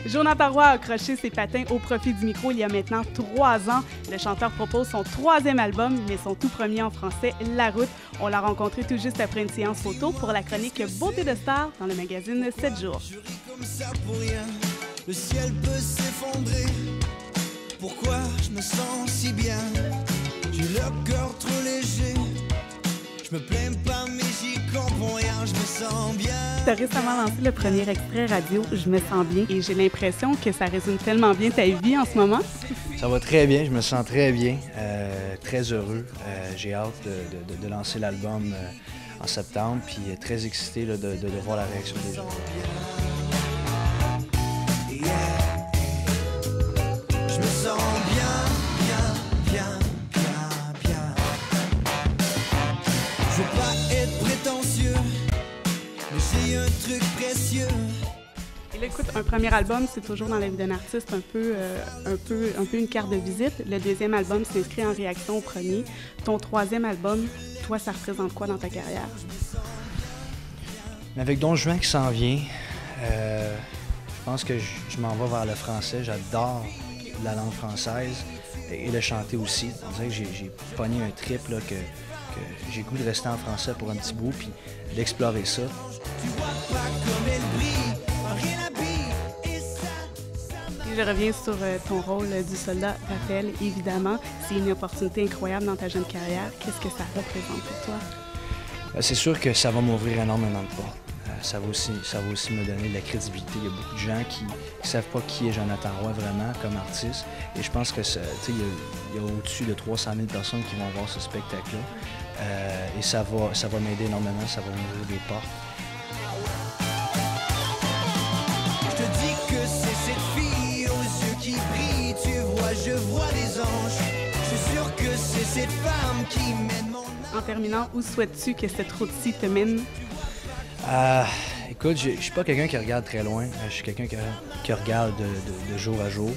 Jonathan Roy a accroché ses patins au profit du micro il y a maintenant 3 ans. Le chanteur propose son 3e album, mais son tout premier en français, La Route. On l'a rencontré tout juste après une séance photo pour la chronique Beauté de star dans le magazine 7 jours. Je ris comme ça pour rien, le ciel peut s'effondrer. Pourquoi je me sens si bien? J'ai le cœur trop léger. Je me plains pas, mais j'y comprends rien, je me sens bien. Tu as récemment lancé le premier extrait radio, Je me sens bien, et j'ai l'impression que ça résume tellement bien ta vie en ce moment. Ça va très bien, je me sens très bien, très heureux. J'ai hâte de lancer l'album en septembre, puis très excité là, de voir la réaction des gens. Yeah. Je me sens bien. Je veux pas être prétentieux, mais j'ai un truc précieux. Et là, écoute, un premier album, c'est toujours dans la vie d'un artiste un peu une carte de visite. Le deuxième album s'inscrit en réaction au premier. Ton troisième album, toi, ça représente quoi dans ta carrière? Mais avec Don Juan qui s'en vient, je pense que je m'en vais vers le français. J'adore la langue française et le chanter aussi. On dirait que j'ai pogné un trip là, que j'ai goût de rester en français pour un petit bout puis d'explorer ça. Tu vois pas comme elle brille, rien n'habille, et ça Et je reviens sur ton rôle du soldat Raphaël, évidemment. C'est une opportunité incroyable dans ta jeune carrière. Qu'est-ce que ça représente pour toi? C'est sûr que ça va m'ouvrir énormément de portes. Ça va aussi me donner de la crédibilité. Il y a beaucoup de gens qui ne savent pas qui est Jonathan Roy vraiment comme artiste. Et je pense que il y a au-dessus de 300 000 personnes qui vont voir ce spectacle-là. Et ça va m'aider énormément, ça va m'ouvrir des portes. Je te dis que c'est cette fille aux yeux qui brillent. Tu vois, je vois des anges. Je suis sûr que c'est cette femme qui mène mon âme. En terminant, où souhaites-tu que cette route-ci te mène? Écoute, je suis pas quelqu'un qui regarde très loin. Je suis quelqu'un qui regarde de jour à jour.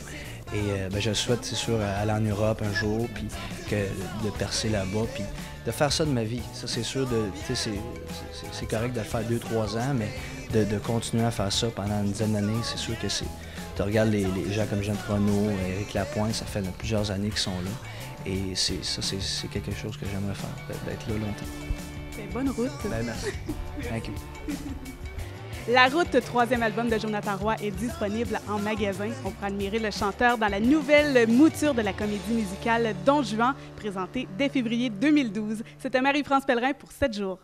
Et je souhaite, c'est sûr, aller en Europe un jour, puis de percer là-bas, puis de faire ça de ma vie. Ça, c'est sûr, c'est correct de le faire 2-3 ans, mais de continuer à faire ça pendant une dizaine d'années, c'est sûr que c'est... Tu regardes les gens comme Jean Renaud, Éric Lapointe, ça fait plusieurs années qu'ils sont là. Et c'est quelque chose que j'aimerais faire, d'être là longtemps. Bonne route. Ben, merci. Thank you. La Route, 3e album de Jonathan Roy, est disponible en magasin. On pourra admirer le chanteur dans la nouvelle mouture de la comédie musicale Don Juan, présentée dès février 2012. C'était Marie-France Pellerin pour 7 jours.